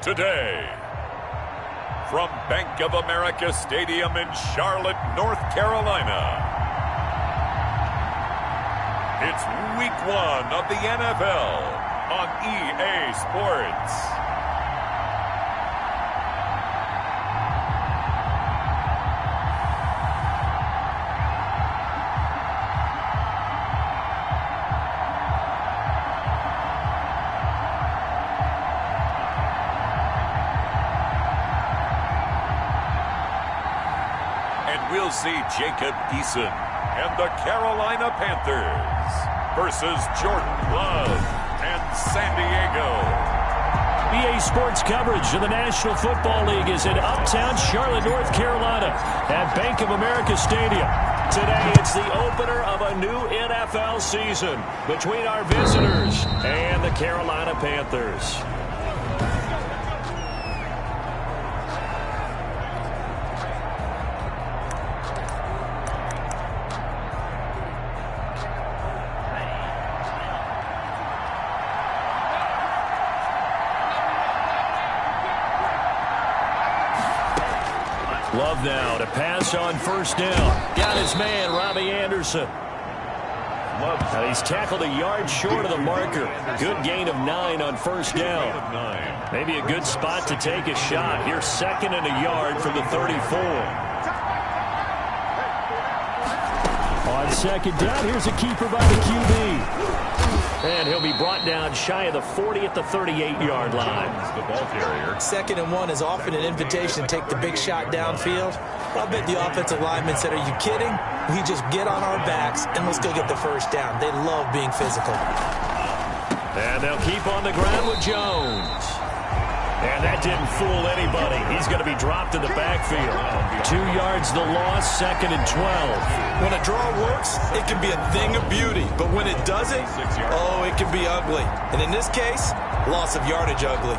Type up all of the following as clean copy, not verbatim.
today. From Bank of America Stadium in Charlotte, North Carolina, it's Week 1 of the NFL on EA Sports. We'll see Jacob Eason and the Carolina Panthers versus Jordan Love and San Diego. EA Sports coverage of the National Football League is in uptown Charlotte, North Carolina at Bank of America Stadium. Today, it's the opener of a new NFL season between our visitors and the Carolina Panthers. Love now to pass on first down. Got his man, Robbie Anderson. And he's tackled a yard short of the marker. Good gain of 9 on first down. Maybe a good spot to take a shot. Here's 2nd and a yard from the 34. On 2nd down, here's a keeper by the QB. And he'll be brought down shy of the 40 at the 38-yard line. The ball carrier. 2nd and 1 is often an invitation to take the big shot downfield. I bet the offensive lineman said, "Are you kidding? We just get on our backs and let's go get the first down." They love being physical. And they'll keep on the ground with Jones. And that didn't fool anybody. He's going to be dropped in the backfield. 2 yards the loss, 2nd and 12. When a draw works, it can be a thing of beauty. But when it doesn't, oh, it can be ugly. And in this case, loss of yardage ugly.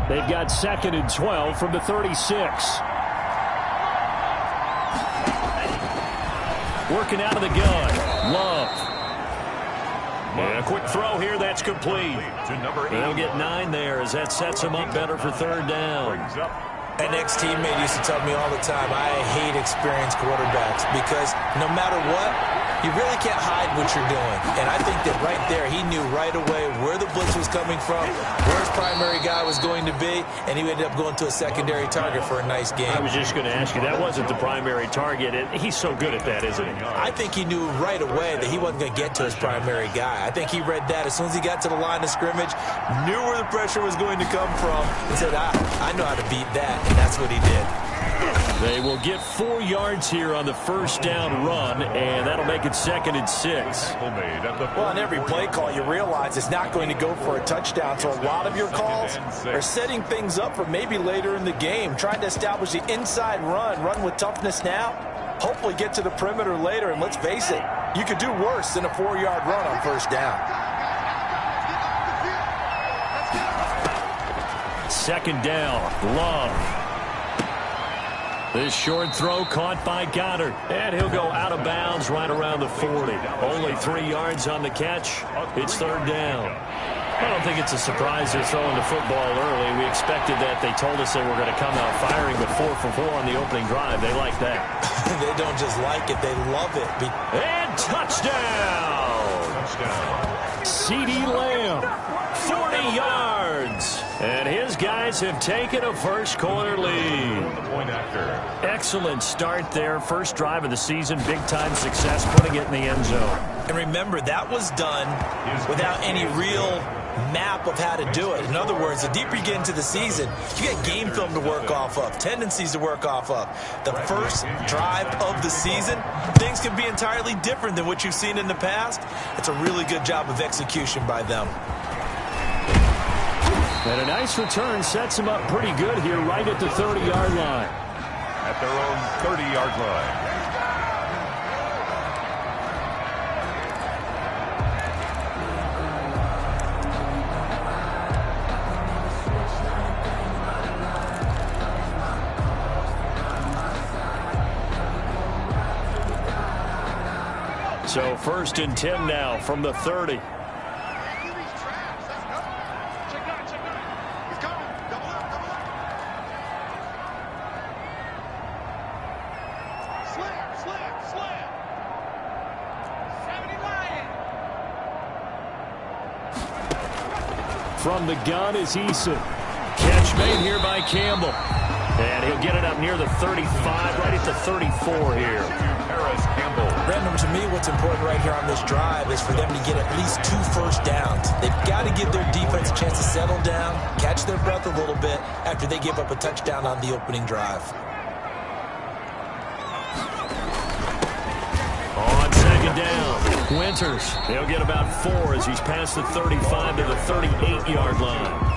They've got 2nd and 12 from the 36. Working out of the gun. Love. And a quick throw here. That's complete. They'll get 9 there as that sets them up better for 3rd down. An ex-teammate used to tell me all the time, I hate experienced quarterbacks because no matter what, you really can't hide what you're doing. And I think that right there, he knew right away where the blitz was coming from, where his primary guy was going to be, and he ended up going to a secondary target for a nice game. I was just going to ask you, that wasn't the primary target, and he's so good at that, isn't he? I think he knew right away that he wasn't going to get to his primary guy. I think he read that as soon as he got to the line of scrimmage, knew where the pressure was going to come from, and said, I know how to beat that, and that's what he did. They will get 4 yards here on the first down run, and that'll make it 2nd and 6. Well, on every play call, you realize it's not going to go for a touchdown, so a lot of your calls are setting things up for maybe later in the game, trying to establish the inside run with toughness now, hopefully get to the perimeter later, and let's face it, you could do worse than a 4-yard run on first down. 2nd down, Love. This short throw caught by Goddard. And he'll go out of bounds right around the 40. Only 3 yards on the catch. It's 3rd down. I don't think it's a surprise they're throwing the football early. We expected that. They told us they were going to come out firing, but 4 for 4 on the opening drive. They like that. They don't just like it. They love it. And touchdown! CeeDee Lamb, 40 yards. And his guys have taken a first-quarter lead. Excellent start there. First drive of the season. Big-time success, putting it in the end zone. And remember, that was done without any real map of how to do it. In other words, the deeper you get into the season, you get game film to work off of, tendencies to work off of. The first drive of the season, things can be entirely different than what you've seen in the past. It's a really good job of execution by them. And a nice return sets him up pretty good here right at the 30-yard line. At their own 30-yard line. So 1st and 10 now from the 30. From the gun is Eason. Catch made here by Campbell. And he'll get it up near the 35, right at the 34 here. Random, to me, what's important right here on this drive is for them to get at least 2 first downs. They've got to give their defense a chance to settle down, catch their breath a little bit after they give up a touchdown on the opening drive. On 2nd down, Winters. He'll get about 4 as he's past the 35 to the 38-yard line.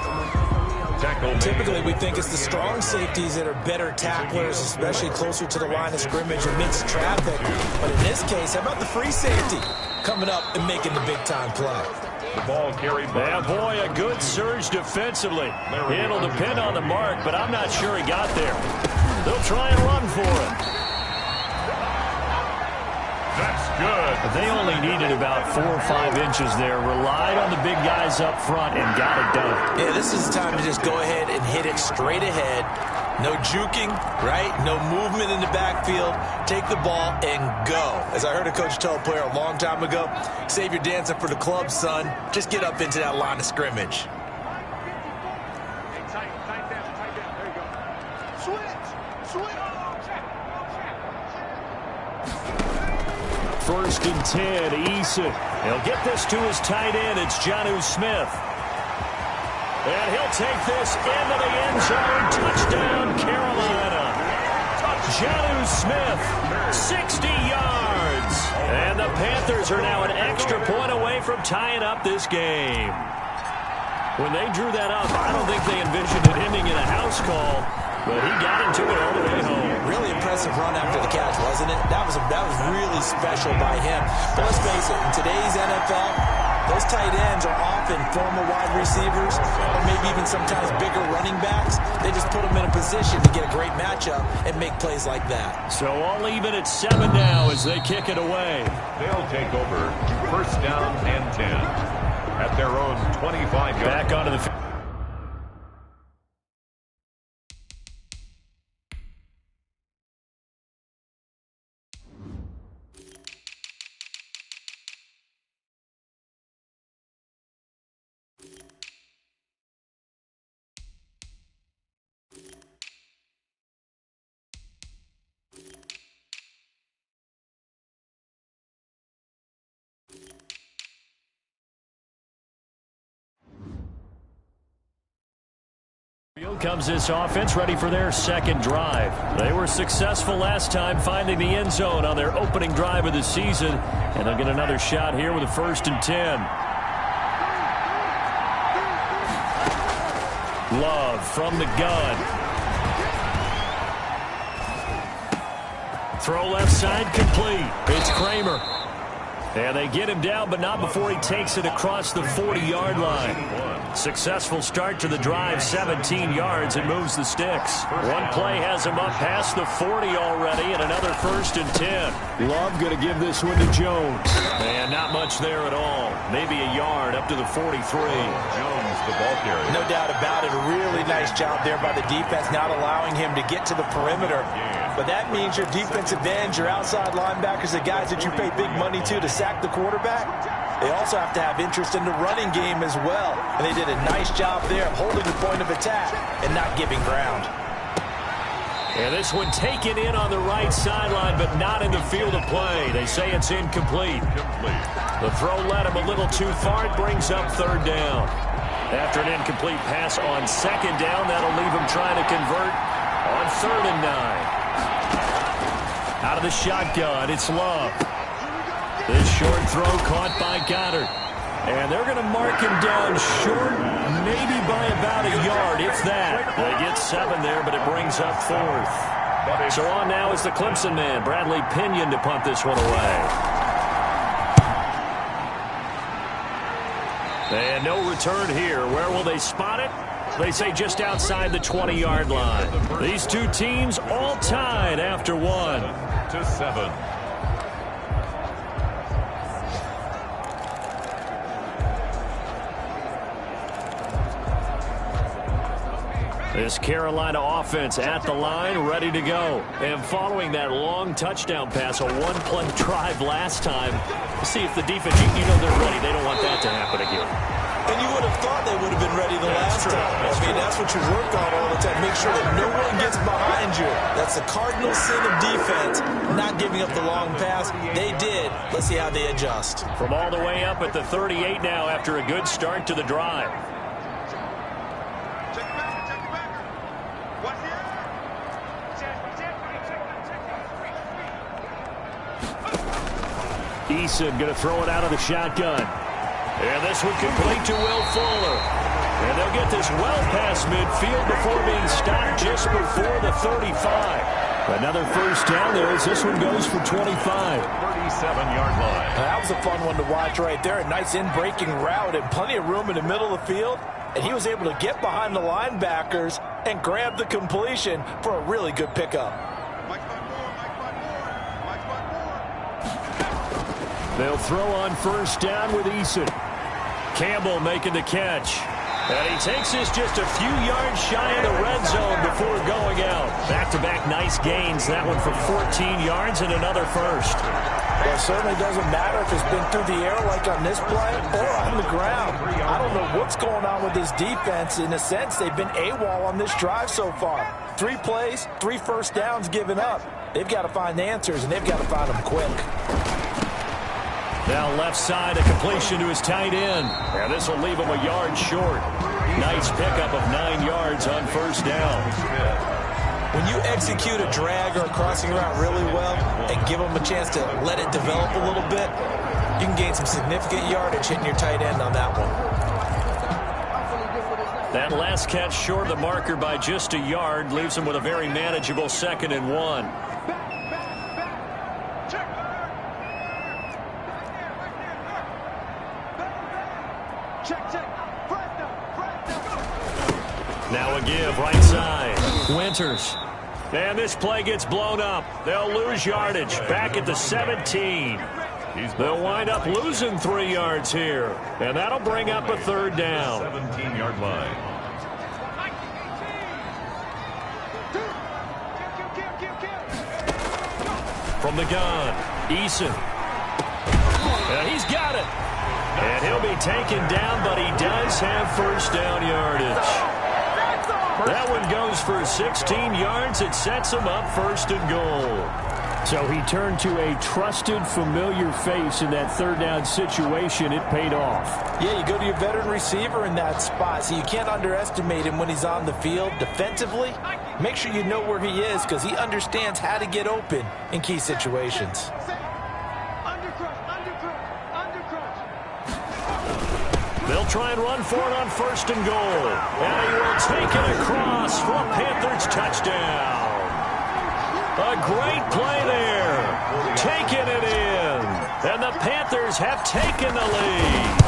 Typically, we think it's the strong safeties that are better tacklers, especially closer to the line of scrimmage amidst traffic. But in this case, how about the free safety coming up and making the big-time play? The ball carried by... Yeah, boy, a good surge defensively. It'll depend on the mark, but I'm not sure he got there. They'll try and run for it. That's good. They only needed about 4 or 5 inches there. Relied on the big guys up front and got it done. Yeah, this is the time to just go ahead and hit it straight ahead. No juking, right? No movement in the backfield. Take the ball and go. As I heard a coach tell a player a long time ago, save your dancing for the club, son. Just get up into that line of scrimmage. First and 10, Eason. He'll get this to his tight end. It's Jonnu Smith. And he'll take this into the end zone. Touchdown, Carolina. Jonnu Smith, 60 yards. And the Panthers are now an extra point away from tying up this game. When they drew that up, I don't think they envisioned it ending in a house call. But he got into it all the way home. Really impressive run after the catch, wasn't it? That was really special by him. But let's face it, in today's NFL, those tight ends are often former wide receivers or maybe even sometimes bigger running backs. They just put them in a position to get a great matchup and make plays like that. So all even at 7 now as they kick it away. They'll take over 1st down and 10 at their own 25-yard. Back onto the field. Comes this offense ready for their 2nd drive. They were successful last time finding the end zone on their opening drive of the season, and they'll get another shot here with a 1st and 10. Love from the gun. Throw left side complete. It's Kramer. And they get him down, but not before he takes it across the 40-yard line. Successful start to the drive, 17 yards, and moves the sticks. One play has him up past the 40 already, and another 1st and 10. Love going to give this one to Jones. And not much there at all. Maybe a yard up to the 43. Jones, the ball carrier. No doubt about it. A really nice job there by the defense, not allowing him to get to the perimeter. But that means your defensive ends, your outside linebackers, the guys that you pay big money to sack the quarterback, they also have to have interest in the running game as well. And they did a nice job there of holding the point of attack and not giving ground. And this one taken in on the right sideline, but not in the field of play. They say it's incomplete. The throw led him a little too far. It brings up 3rd down. After an incomplete pass on 2nd down, that'll leave him trying to convert on 3rd and 9. Out of the shotgun, it's Love. This short throw caught by Goddard. And they're going to mark him down short, maybe by about a yard, if that. They get 7 there, but it brings up 4th. So on now is the Clemson man, Bradley Pinion, to punt this one away. And no return here. Where will they spot it? They say just outside the 20-yard line. These two teams all tied after 1. To 7. This Carolina offense at the line, ready to go. And following that long touchdown pass, a one-play drive last time, see if the defense, you know they're ready. They don't want that to happen again. And you would have thought they would have been ready the last time. I mean, that's what you work on all the time. Make sure that no one gets behind you. That's the cardinal sin of defense, not giving up the long pass. They did. Let's see how they adjust. From all the way up at the 38 now after a good start to the drive. Eason going to throw it out of the shotgun. And this one complete to Will Fuller. And they'll get this well past midfield before being stopped just before the 35. Another first down there as this one goes for 25. 37-yard line. That was a fun one to watch right there. A nice in-breaking route and plenty of room in the middle of the field. And he was able to get behind the linebackers and grab the completion for a really good pickup. They'll throw on first down with Eason. Campbell making the catch. And he takes this just a few yards shy of the red zone before going out. Back-to-back nice gains. That one for 14 yards and another first. Well, it certainly doesn't matter if it's been through the air like on this play or on the ground. I don't know what's going on with this defense. In a sense, they've been AWOL on this drive so far. 3 plays, 3 first downs given up. They've got to find answers, and they've got to find them quick. Now left side, a completion to his tight end. And this will leave him a yard short. Nice pickup of 9 yards on first down. When you execute a drag or a crossing route really well and give them a chance to let it develop a little bit, you can gain some significant yardage hitting your tight end on that one. That last catch short of the marker by just a yard leaves him with a very manageable 2nd and 1. Now a give, right side. Winters. And this play gets blown up. They'll lose yardage. Back at the 17. They'll wind up losing 3 yards here. And that'll bring up a 3rd down. 17-yard line. From the gun, Eason. And he's got it. And he'll be taken down, but he does have first down yardage. That one goes for 16 yards. It sets him up 1st and goal. So he turned to a trusted, familiar face in that 3rd down situation. It paid off. Yeah, you go to your veteran receiver in that spot, so you can't underestimate him when he's on the field defensively. Make sure you know where he is because he understands how to get open in key situations. They'll try and run for it on 1st and goal. And he will take it across for a Panthers touchdown. A great play there. Taking it in. And the Panthers have taken the lead.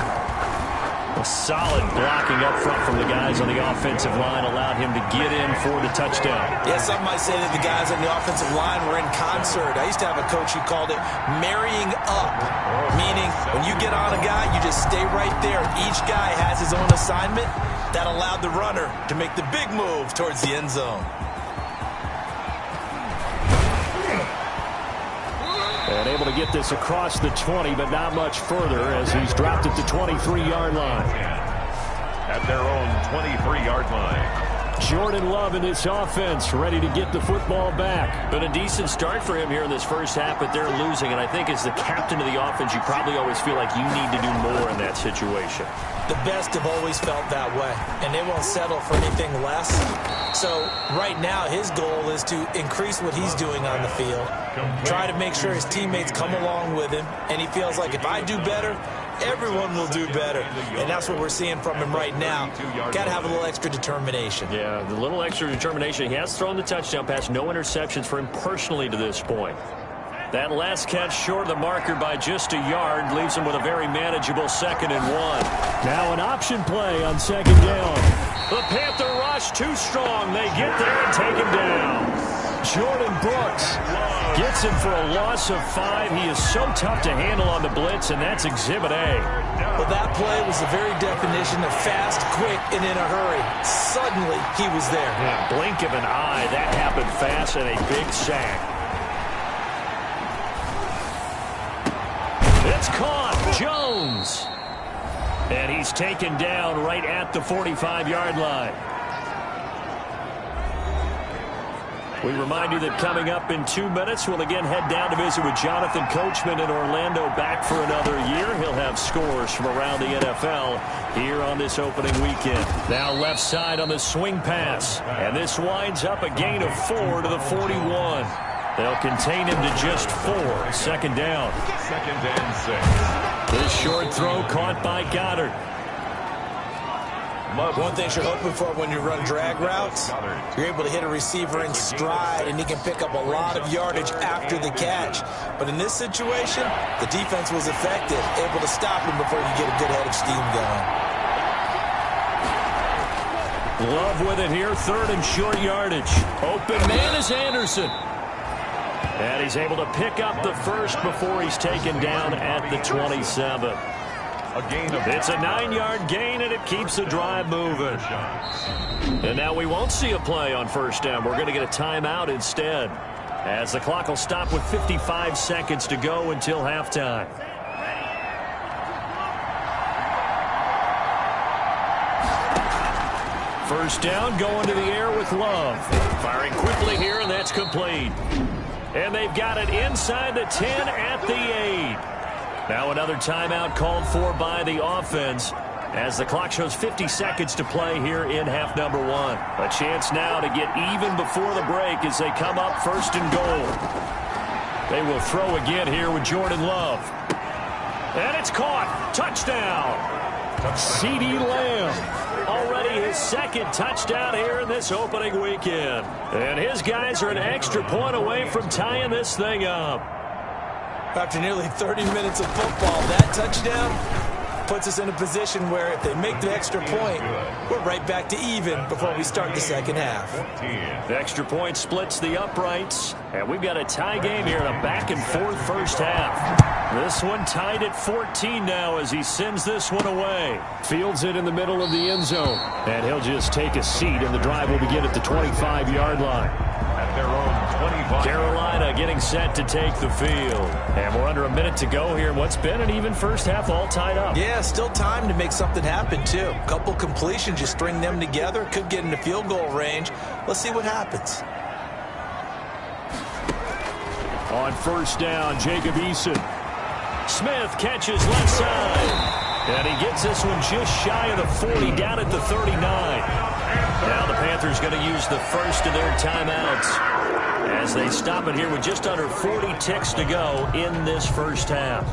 A solid blocking up front from the guys on the offensive line allowed him to get in for the touchdown. Yeah, some might say that the guys on the offensive line were in concert. I used to have a coach who called it marrying up, meaning when you get on a guy, you just stay right there. Each guy has his own assignment. That allowed the runner to make the big move towards the end zone. And able to get this across the 20, but not much further as he's dropped at the 23-yard line. At their own 23-yard line. Jordan Love in this offense, ready to get the football back. Been a decent start for him here in this first half, but they're losing. And I think as the captain of the offense, you probably always feel like you need to do more in that situation. The best have always felt that way, and they won't settle for anything less. So right now his goal is to increase what he's doing on the field, try to make sure his teammates come along with him, and he feels like if I do better, everyone will do better. And that's what we're seeing from him right now. Got to have a little extra determination. Yeah, the little extra determination. He has thrown the touchdown pass. No interceptions for him personally to this point. That last catch short of the marker by just a yard leaves him with a very manageable 2nd and 1. Now an option play on 2nd down. The Panther rush too strong. They get there and take him down. Jordan Brooks gets him for a loss of 5. He is so tough to handle on the blitz, and that's Exhibit A. Well, that play was the very definition of fast, quick, and in a hurry. Suddenly, he was there. Yeah, blink of an eye. That happened fast, and a big sack. It's caught. Jones. And he's taken down right at the 45-yard line. We remind you that coming up in 2 minutes, we'll again head down to visit with Jonathan Coachman in Orlando, back for another year. He'll have scores from around the NFL here on this opening weekend. Now left side on the swing pass. And this winds up a gain of 4 to the 41. They'll contain him to just 4. Second down. 2nd and 6. This short throw caught by Goddard. One thing you're hoping for when you run drag routes, you're able to hit a receiver in stride, and he can pick up a lot of yardage after the catch. But in this situation, the defense was effective, able to stop him before you get a good head of steam going. Love with it here, 3rd and short yardage. Open man is Anderson. And he's able to pick up the first before he's taken down at the 27. It's a 9-yard gain, and it keeps the drive moving. And now we won't see a play on first down. We're going to get a timeout instead, as the clock will stop with 55 seconds to go until halftime. First down, going to the air with Love. Firing quickly here, and that's complete. And they've got it inside the 10 at the 8. Now another timeout called for by the offense, as the clock shows 50 seconds to play here in half number 1. A chance now to get even before the break as they come up 1st and goal. They will throw again here with Jordan Love. And it's caught. Touchdown. CeeDee Lamb. Already his 2nd touchdown here in this opening weekend. And his guys are an extra point away from tying this thing up. After nearly 30 minutes of football, that touchdown puts us in a position where if they make the extra point, we're right back to even before we start the second half. The extra point splits the uprights, and we've got a tie game here in a back-and-forth first half. This one tied at 14 now as he sends this one away. Fields it in the middle of the end zone, and he'll just take a seat, and the drive will begin at the 25-yard line. At their own 25. Carolina getting set to take the field. And we're under a minute to go here in what's been an even first half, all tied up. Yeah, still time to make something happen, too. A couple completions, you string them together, could get into field goal range. Let's see what happens. On first down, Jacob Eason. Smith catches left side. And he gets this one just shy of the 40, down at the 39. Now the Panthers going to use the first of their timeouts as they stop it here with just under 40 ticks to go in this first half.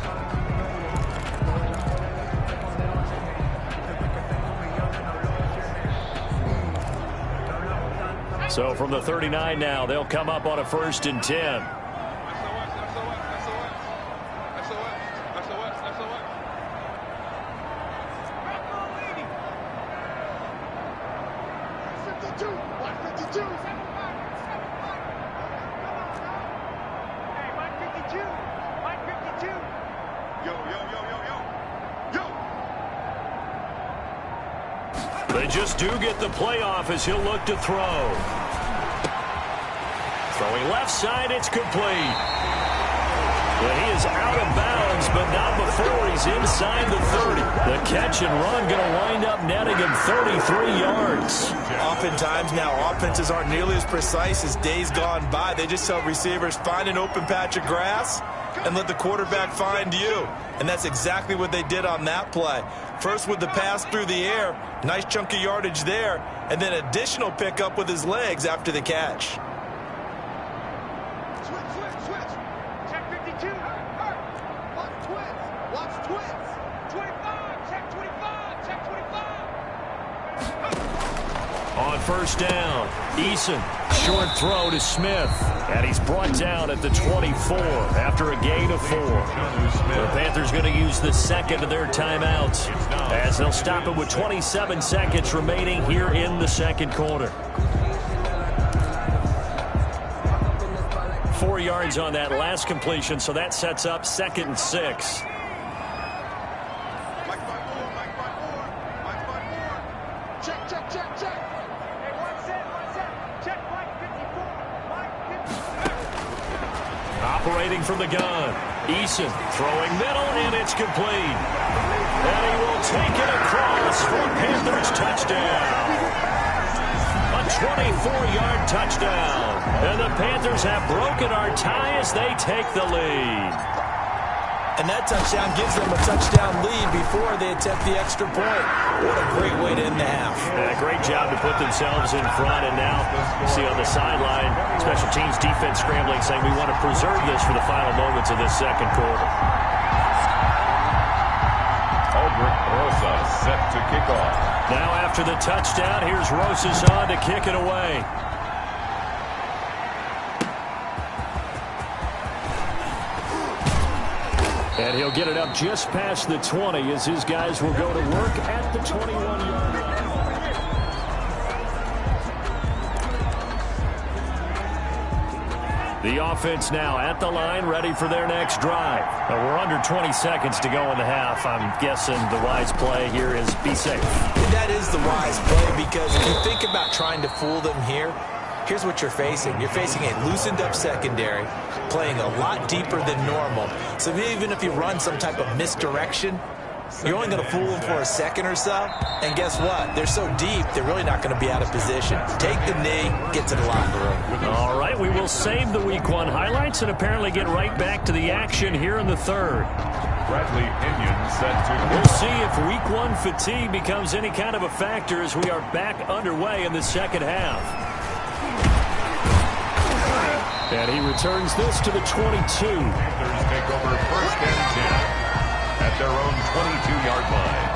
So from the 39 now, they'll come up on a 1st and 10. They just do get the playoff as he'll look to throw. Throwing left side, it's complete. But he is out of bounds, but not before he's inside the 30. The catch and run going to wind up netting him 33 yards. Oftentimes now, offenses aren't nearly as precise as days gone by. They just tell receivers, find an open patch of grass and let the quarterback find you. And that's exactly what they did on that play. First with the pass through the air, nice chunk of yardage there, and then additional pickup with his legs after the catch. Switch. Check 52. Hurt. Watch twins. Watch twins. 25. Check 25. Check 25. On first down, Eason. Short throw to Smith. And he's brought down at the 24 after a gain of 4. The Panthers going to use the second of their timeouts as they'll stop it with 27 seconds remaining here in the second quarter. 4 yards on that last completion, so that sets up 2nd and 6. Operating from the gun. Eason throwing middle, and it's complete. And he will take it across for a Panthers touchdown. A 24-yard touchdown. And the Panthers have broken our tie as they take the lead. And that touchdown gives them a touchdown lead before they attempt the extra point. What a great way to end the half. Yeah, great job to put themselves in front. And now, see on the sideline, special teams defense scrambling, saying we want to preserve this for the final moments of this second quarter. Aldrich Rosa set to kick off. Now after the touchdown, here's Rosas on to kick it away. And he'll get it up just past the 20 as his guys will go to work at the 21-yard line. The offense now at the line, ready for their next drive. We're under 20 seconds to go in the half. I'm guessing the wise play here is be safe. That is the wise play, because if you think about trying to fool them here, here's what you're facing. You're facing a loosened-up secondary, playing a lot deeper than normal. So even if you run some type of misdirection, you're only going to fool them for a second or so. And guess what? They're so deep, they're really not going to be out of position. Take the knee, get to the locker room. All right, we will save the Week 1 highlights and apparently get right back to the action here in the third. Bradley Pinion set to... We'll see if Week 1 fatigue becomes any kind of a factor as we are back underway in the second half. And he returns this to the 22. Panthers take over 1st and 10 at their own 22-yard line.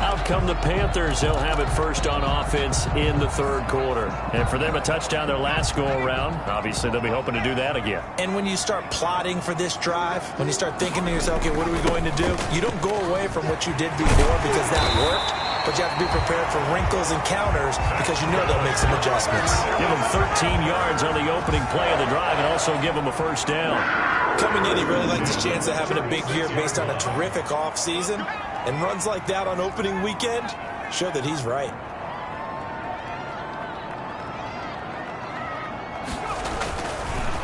Out come the Panthers. They'll have it first on offense in the third quarter. And for them, a touchdown their last go-around. Obviously, they'll be hoping to do that again. And when you start plotting for this drive, when you start thinking to yourself, okay, what are we going to do? You don't go away from what you did before because that worked. But you have to be prepared for wrinkles and counters because you know they'll make some adjustments. Give them 13 yards on the opening play of the drive and also give them a first down. Coming in, he really liked his chance of having a big year based on a terrific offseason. And runs like that on opening weekend show that he's right.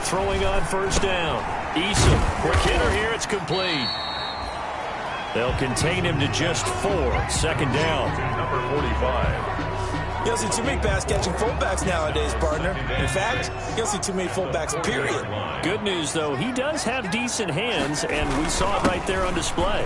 Throwing on first down. Eason, quick hitter here, it's complete. They'll contain him to just 4. Second down. Number 45. You don't see too many pass-catching fullbacks nowadays, partner. In fact, you don't see too many fullbacks, period. Good news, though, he does have decent hands, and we saw it right there on display.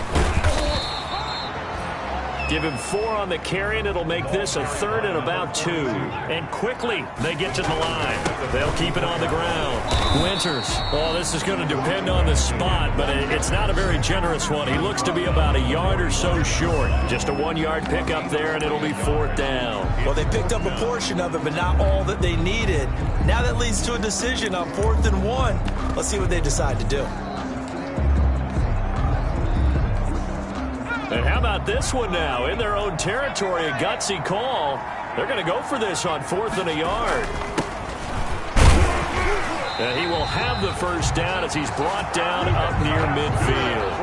Give him 4 on the carry, and it'll make this a 3rd and about 2. And quickly, they get to the line. They'll keep it on the ground. Winters. Oh, this is going to depend on the spot, but it's not a very generous one. He looks to be about a yard or so short. Just a 1-yard pickup there, and it'll be 4th down. Well, they picked up a portion of it, but not all that they needed. Now that leads to a decision on 4th and 1. Let's see what they decide to do. And how about this one now? In their own territory, a gutsy call. They're going to go for this on 4th and a yard. And he will have the first down as he's brought down up near midfield.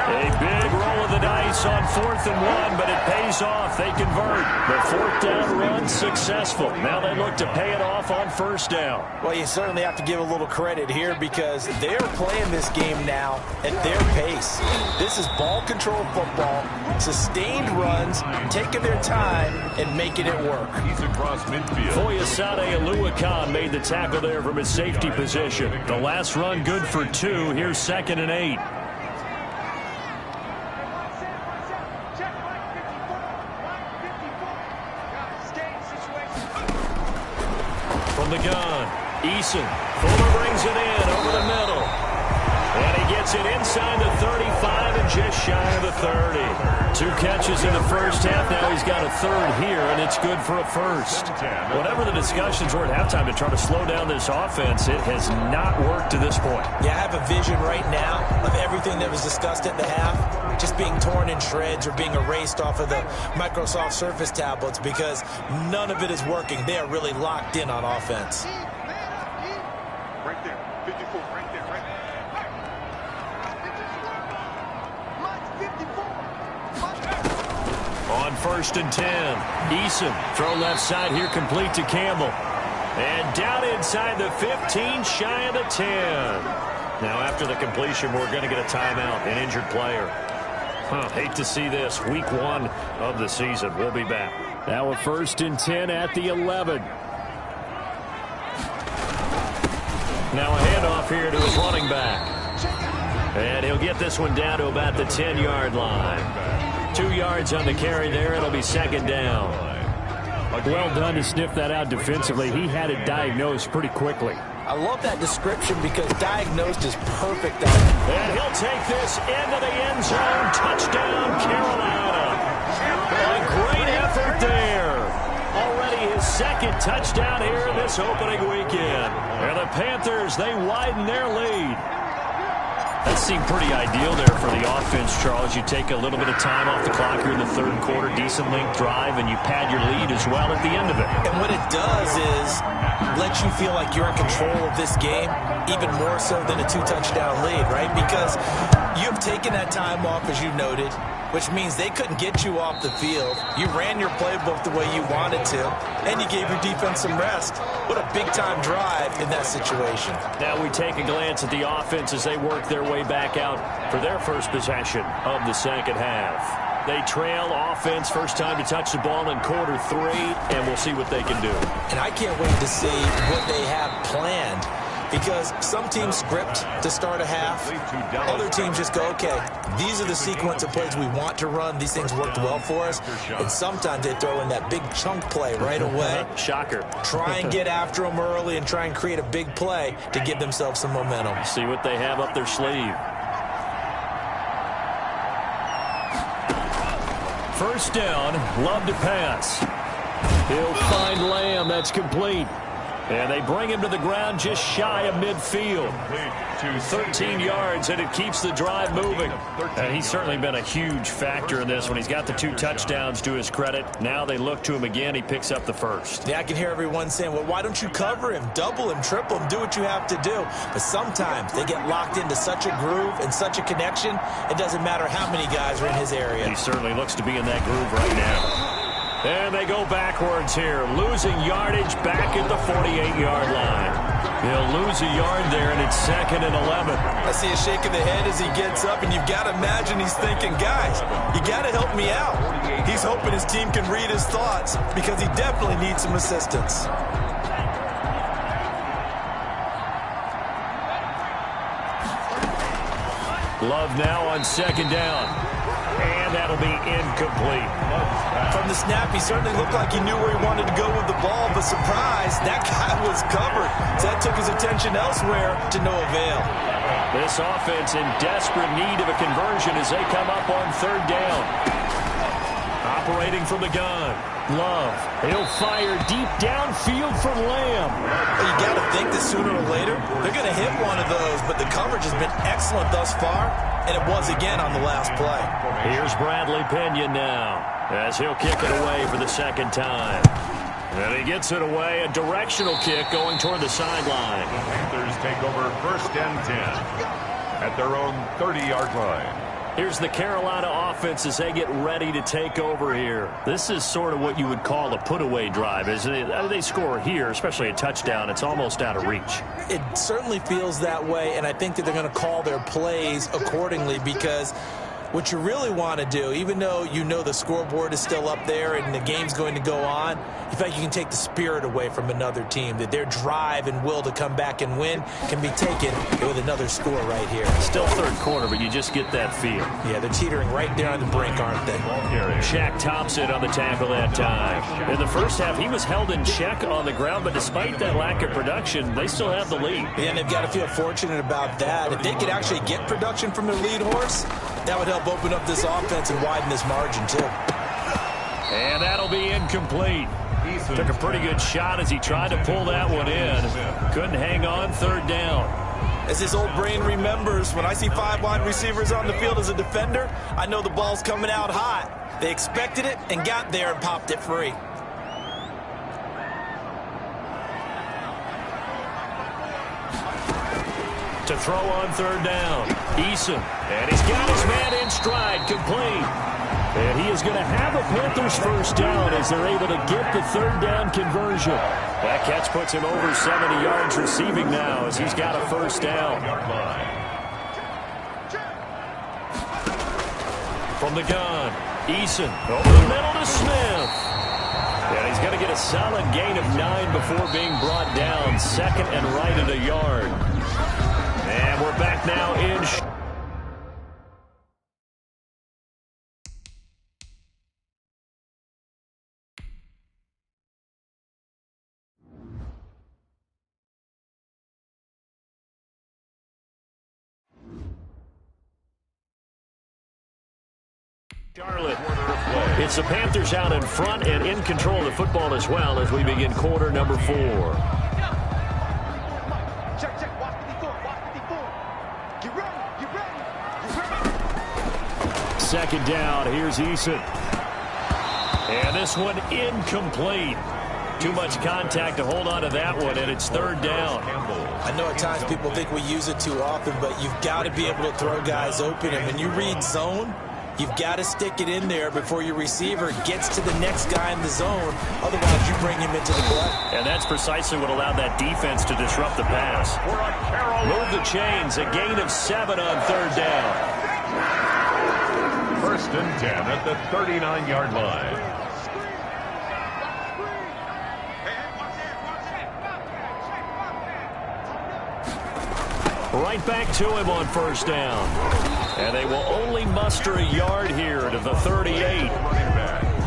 A big roll of the dice on 4th and 1, but it pays off. They convert. The 4th down run successful. Now they look to pay it off on first down. Well, you certainly have to give a little credit here because they're playing this game now at their pace. This is ball control football, sustained runs, taking their time and making it work. He's across midfield. Foyesade Aluakan made the tackle there from his safety position. The last run good for 2. Here's 2nd and 8. From the gun, Eason. Fuller brings it in over the middle. And he gets it inside the 35 and just shy of the 30. 2 catches in the first half. Now he's got a 3rd here, and it's good for a 1st. Whatever the discussions were at halftime to try to slow down this offense, it has not worked to this point. Yeah, I have a vision right now of everything that was discussed at the half just being torn in shreds or being erased off of the Microsoft Surface tablets because none of it is working. They are really locked in on offense. 54, right there, right there. On 1st and 10, Eason, throw left side here, complete to Campbell. And down inside the 15, shy of the 10. Now after the completion, we're going to get a timeout, an injured player. Hate to see this. Week 1 of the season. We'll be back. Now a 1st and 10 at the 11. Now a handoff here to his running back. And he'll get this one down to about the 10-yard line. 2 yards on the carry there. It'll be 2nd down. Well done to sniff that out defensively. He had it diagnosed pretty quickly. I love that description because diagnosed is perfect on it. And he'll take this into the end zone. Touchdown, Carolina. A great effort there. Already his 2nd touchdown here in this opening weekend. And the Panthers, they widen their lead. That seemed pretty ideal there for the offense, Charles. You take a little bit of time off the clock here in the 3rd quarter, decent length drive, and you pad your lead as well at the end of it. And what it does is let you feel like you're in control of this game, even more so than a 2-touchdown lead, right? Because you've taken that time off, as you noted, which means they couldn't get you off the field. You ran your playbook the way you wanted to, and you gave your defense some rest. What a big-time drive in that situation. Now we take a glance at the offense as they work their way back out for their first possession of the 2nd half. They trail offense, first time to touch the ball in quarter 3, and we'll see what they can do. And I can't wait to see what they have planned, because some teams script to start a half. Other teams just go, okay, these are the sequence of plays we want to run. These things worked well for us. And sometimes they throw in that big chunk play right away. Shocker. Try and get after them early and try and create a big play to give themselves some momentum. See what they have up their sleeve. 1st down, Love to pass. He'll find Lamb. That's complete. And they bring him to the ground just shy of midfield. 13 yards, and it keeps the drive moving. And he's certainly been a huge factor in this when he's got the 2 touchdowns to his credit. Now they look to him again. He picks up the 1st. Yeah, I can hear everyone saying, well, why don't you cover him, double him, triple him, do what you have to do. But sometimes they get locked into such a groove and such a connection, it doesn't matter how many guys are in his area. He certainly looks to be in that groove right now. And they go backwards here, losing yardage back at the 48-yard line. He'll lose a yard there, and it's 2nd and 11. I see a shake of the head as he gets up, and you've got to imagine he's thinking, guys, you got to help me out. He's hoping his team can read his thoughts because he definitely needs some assistance. Love now on 2nd down. And that'll be incomplete. From the snap, he certainly looked like he knew where he wanted to go with the ball, but surprise, that guy was covered. So that took his attention elsewhere to no avail. This offense in desperate need of a conversion as they come up on 3rd down. Operating from the gun. Love. He'll fire deep downfield from Lamb. Well, you got to think that sooner or later, they're going to hit one of those, but the coverage has been excellent thus far, and it was again on the last play. Here's Bradley Pinion now, as he'll kick it away for the 2nd time. And he gets it away, a directional kick going toward the sideline. The Panthers take over 1st and 10 at their own 30-yard line. Here's the Carolina offense as they get ready to take over here. This is sort of what you would call a put-away drive. As they score here, especially a touchdown, it's almost out of reach. It certainly feels that way, and I think that they're going to call their plays accordingly because what you really want to do, even though you know the scoreboard is still up there and the game's going to go on, in fact, you can take the spirit away from another team, that their drive and will to come back and win can be taken with another score right here. Still 3rd quarter, but you just get that feel. Yeah, they're teetering right there on the brink, aren't they? Shaq Thompson on the tackle that time. In the 1st half, he was held in check on the ground, but despite that lack of production, they still have the lead. Yeah, and they've got to feel fortunate about that. If they could actually get production from their lead horse, that would help open up this offense and widen this margin, too. And that'll be incomplete. Took a pretty good shot as he tried to pull that one in. Couldn't hang on 3rd down. As his old brain remembers, when I see 5 wide receivers on the field as a defender, I know the ball's coming out hot. They expected it and got there and popped it free. To throw on third down. Eason. And he's got his man in stride. Complete. And he is going to have a Panthers first down as they're able to get the third down conversion. That catch puts him over 70 yards receiving now as he's got a first down. From the gun, Eason over the middle to Smith. And he's going to get a solid gain of 9 before being brought down. Second and right at a yard. And we're back now in. Charlotte. It's the Panthers out in front and in control of the football as well as we begin quarter number 4. Check, check. Watch 54. Watch 54. Get ready. Get ready. Get ready. Second down. Here's Eason. And this one incomplete. Too much contact to hold on to that one, and it's third down. I know at times people think we use it too often, but you've got to be able to throw guys open. And when you read zone, you've got to stick it in there before your receiver gets to the next guy in the zone. Otherwise, you bring him into the play. And that's precisely what allowed that defense to disrupt the pass. Move the chains. A gain of 7 on third down. First and 10 at the 39-yard line. Right back to him on first down. And they will only muster a yard here to the 38.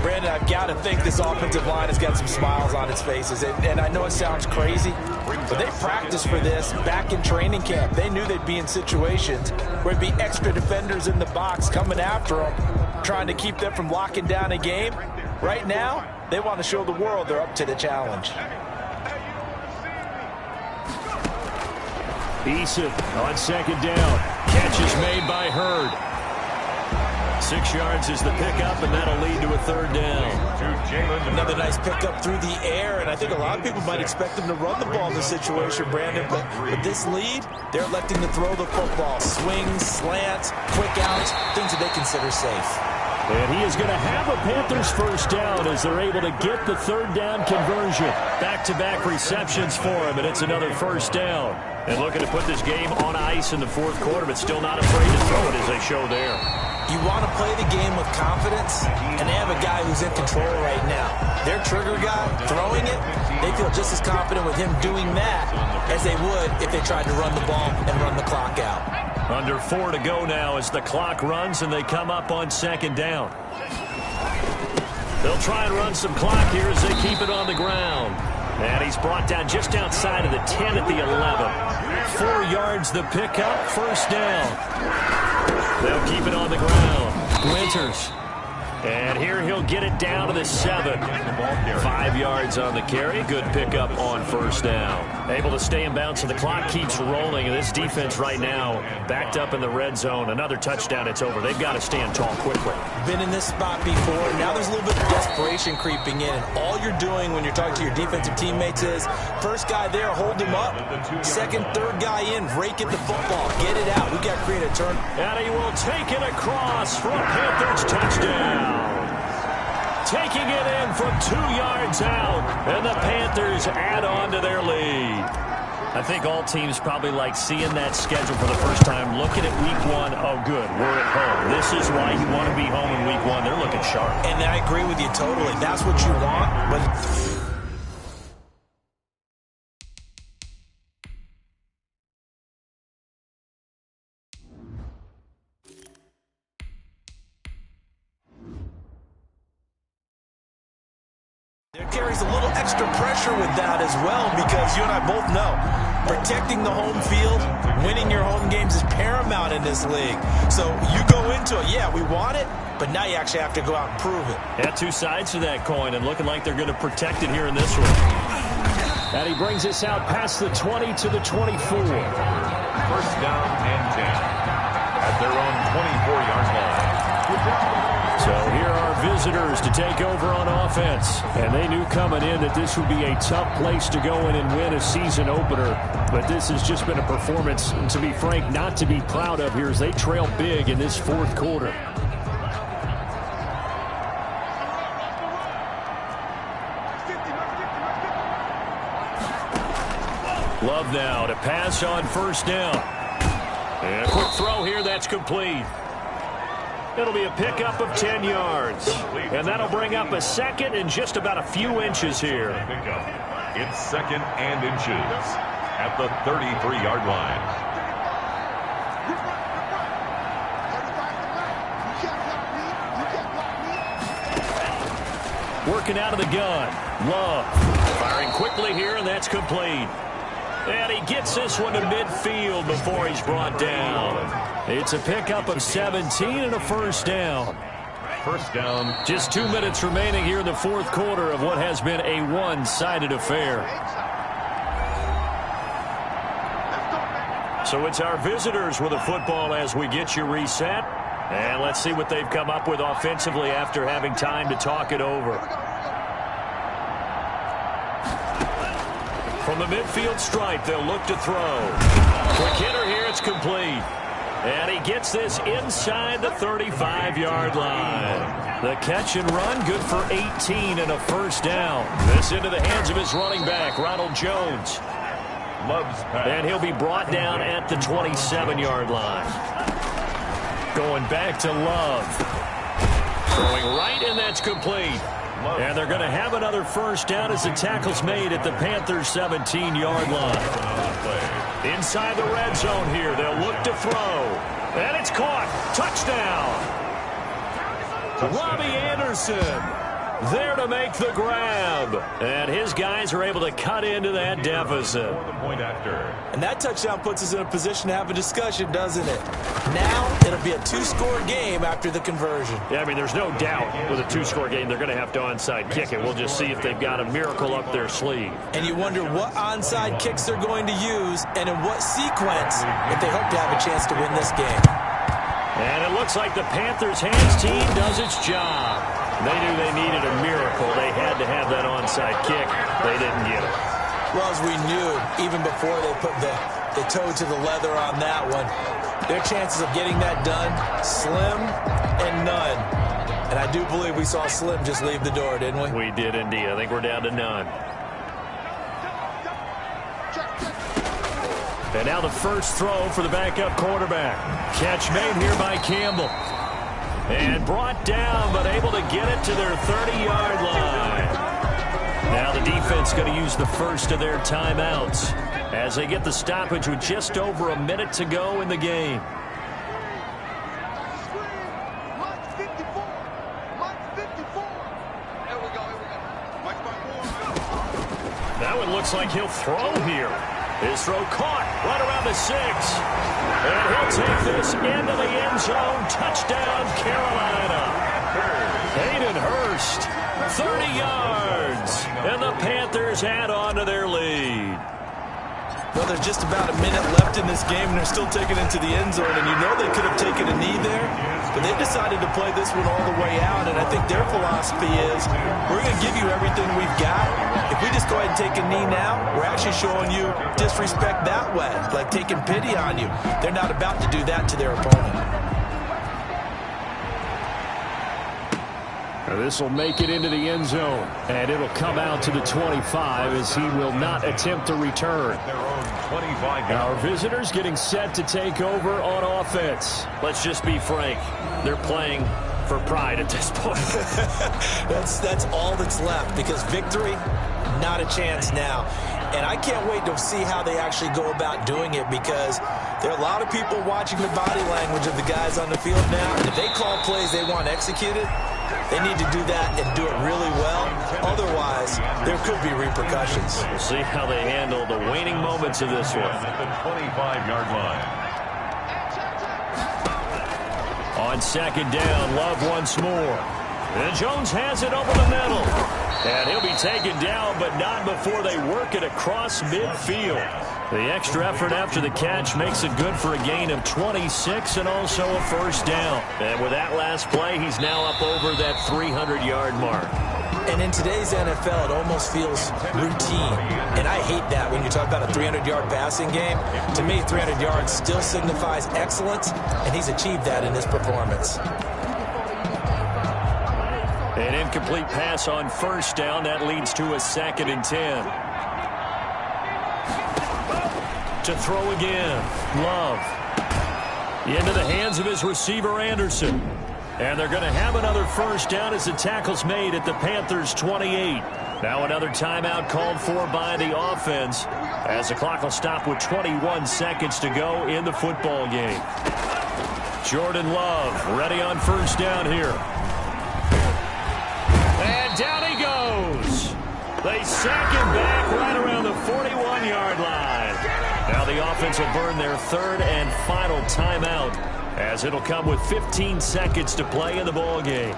Brandon, I've got to think this offensive line has got some smiles on its faces. And I know it sounds crazy, but they practiced for this back in training camp. They knew they'd be in situations where there'd be extra defenders in the box coming after them, trying to keep them from locking down a game. Right now, they want to show the world they're up to the challenge. Eason on second down. Catch is made by Hurd. 6 yards is the pickup, and that'll lead to a third down. Another nice pickup through the air, and I think a lot of people might expect them to run the ball in this situation, Brandon, but with this lead, they're electing to throw the football. Swings, slants, quick outs, things that they consider safe. And he is going to have a Panthers first down as they're able to get the third down conversion. Back-to-back receptions for him, and it's another first down. And looking to put this game on ice in the fourth quarter, but still not afraid to throw it as they show there. You want to play the game with confidence, and they have a guy who's in control right now. Their trigger guy, throwing it, they feel just as confident with him doing that as they would if they tried to run the ball and run the clock out. Under 4 to go now as the clock runs and they come up on second down. They'll try and run some clock here as they keep it on the ground. And he's brought down just outside of the 10 at the 11. 4 yards the pickup, first down. They'll keep it on the ground. Winters. And here he'll get it down to the 7. 5 yards on the carry. Good pickup on first down. Able to stay in bounds, so the clock keeps rolling. And this defense right now backed up in the red zone. Another touchdown, it's over. They've got to stand tall quickly. Been in this spot before. Now there's a little bit of desperation creeping in. And all you're doing when you're talking to your defensive teammates is, first guy there, hold him up. Second, third guy in, rake at the football. Get it out. We've got to create a turn. And he will take it across for a Panthers touchdown. Taking it in from 2 yards out, and the Panthers add on to their lead. I think all teams probably like seeing that schedule for the first time, looking at week 1. Oh, good, we're at home. This is why you want to be home in week 1. They're looking sharp. And I agree with you totally. That's what you want, but there carries a little extra pressure with that as well, because you and I both know protecting the home field, winning your home games is paramount in this league. So you go into it, yeah, we want it, but now you actually have to go out and prove it. Yeah, 2 sides to that coin, and looking like they're going to protect it here in this one. And he brings us out past the 20 to the 24. First down and 10 at their own 24-yard line. So here are visitors to take over on offense. And they knew coming in that this would be a tough place to go in and win a season opener. But this has just been a performance, to be frank, not to be proud of here as they trail big in this fourth quarter. Love now to pass on first down. And a quick throw here, that's complete. It'll be a pickup of 10 yards. And that'll bring up a second and just about a few inches here. It's second and inches at the 33-yard line. Working out of the gun. Love. Firing quickly here, and that's complete. And he gets this one to midfield before he's brought down. It's a pickup of 17 and a first down. First down. Just 2 minutes remaining here in the fourth quarter of what has been a one-sided affair. So it's our visitors with the football as we get you reset. And let's see what they've come up with offensively after having time to talk it over. From the midfield stripe, they'll look to throw. Quick hitter here, it's complete. And he gets this inside the 35-yard line. The catch and run, good for 18 and a first down. This into the hands of his running back, Ronald Jones. Love's pass. And he'll be brought down at the 27-yard line. Going back to Love. Throwing right, and that's complete. And they're going to have another first down as the tackle's made at the Panthers' 17-yard line. Inside the red zone here, they'll look to throw. And it's caught. Touchdown. Robbie Anderson there to make the grab. And his guys are able to cut into that deficit. And that touchdown puts us in a position to have a discussion, doesn't it? Now it'll be a two-score game after the conversion. Yeah, I mean, there's no doubt with a two-score game they're going to have to onside kick it. We'll just see if they've got a miracle up their sleeve. And you wonder what onside kicks they're going to use and in what sequence if they hope to have a chance to win this game. And it looks like the Panthers' hands team does its job. They knew they needed a miracle. They had to have that onside kick. They didn't get it. Well, as we knew, even before they put the toe to the leather on that one, their chances of getting that done, slim and none. And I do believe we saw Slim just leave the door, didn't we? We did indeed. I think we're down to none. And now the first throw for the backup quarterback. Catch made here by Campbell. And brought down, but able to get it to their 30-yard line. Now the defense going to use the first of their timeouts as they get the stoppage with just over a minute to go in the game. That one looks like he'll throw here. His throw caught right around the 6. And he'll take this into the end zone. Touchdown, Carolina. Hayden Hurst, 30 yards. And the Panthers add on to their lead. Well, there's just about a minute left in this game, and they're still taking it to the end zone. And you know they could have taken a knee there, but they decided to play this one all the way out. And I think their philosophy is, we're going to give you everything we've got. If we just go ahead and take a knee now, we're actually showing you disrespect that way, like taking pity on you. They're not about to do that to their opponent. This will make it into the end zone, and it'll come out to the 25 as he will not attempt to return. Our visitors getting set to take over on offense. Let's just be frank. They're playing for pride at this point. That's all that's left, because victory, not a chance now. And I can't wait to see how they actually go about doing it, because there are a lot of people watching the body language of the guys on the field now. And if they call plays they want executed, they need to do that and do it really well. Otherwise, there could be repercussions. We'll see how they handle the waning moments of this one. At the 25-yard line. On second down, Love once more. And Jones has it over the middle. And he'll be taken down, but not before they work it across midfield. The extra effort after the catch makes it good for a gain of 26 and also a first down. And with that last play, he's now up over that 300-yard mark. And in today's NFL, it almost feels routine. And I hate that when you talk about a 300-yard passing game. To me, 300 yards still signifies excellence, and he's achieved that in this performance. An incomplete pass on first down. That leads to a 2nd and 10. To throw again. Love. Into the hands of his receiver, Anderson. And they're going to have another first down as the tackle's made at the Panthers' 28. Now another timeout called for by the offense as the clock will stop with 21 seconds to go in the football game. Jordan Love ready on first down here. And down he goes. They sack him back right around the 41-yard line. Now the offense will burn their 3rd and final timeout as it'll come with 15 seconds to play in the ball game.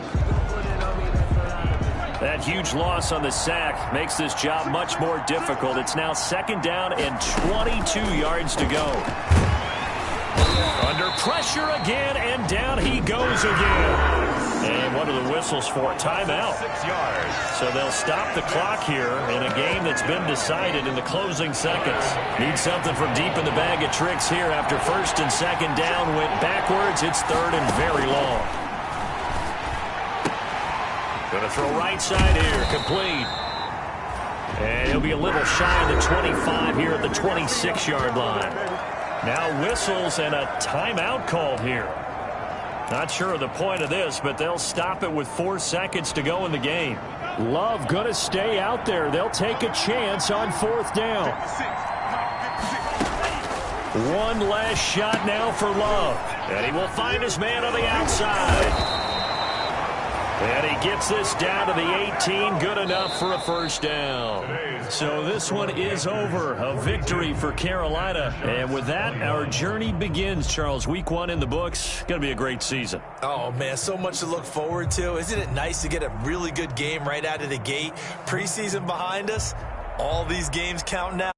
That huge loss on the sack makes this job much more difficult. It's now 2nd down and 22 yards to go. Under pressure again, and down he goes again. And what are the whistles for? Timeout. 6 yards. So they'll stop the clock here in a game that's been decided in the closing seconds. Need something from deep in the bag of tricks here after 1st and 2nd down went backwards. It's 3rd and very long. Going to throw right side here, complete. And he'll be a little shy of the 25 here at the 26-yard line. Now whistles and a timeout called here. Not sure of the point of this, but they'll stop it with 4 seconds to go in the game. Love going to stay out there. They'll take a chance on 4th down. One last shot now for Love. And he will find his man on the outside. And he gets this down to the 18. Good enough for a first down. So this one is over. A victory for Carolina. And with that, our journey begins, Charles. Week 1 in the books. Going to be a great season. Oh, man, so much to look forward to. Isn't it nice to get a really good game right out of the gate? Preseason behind us. All these games counting out.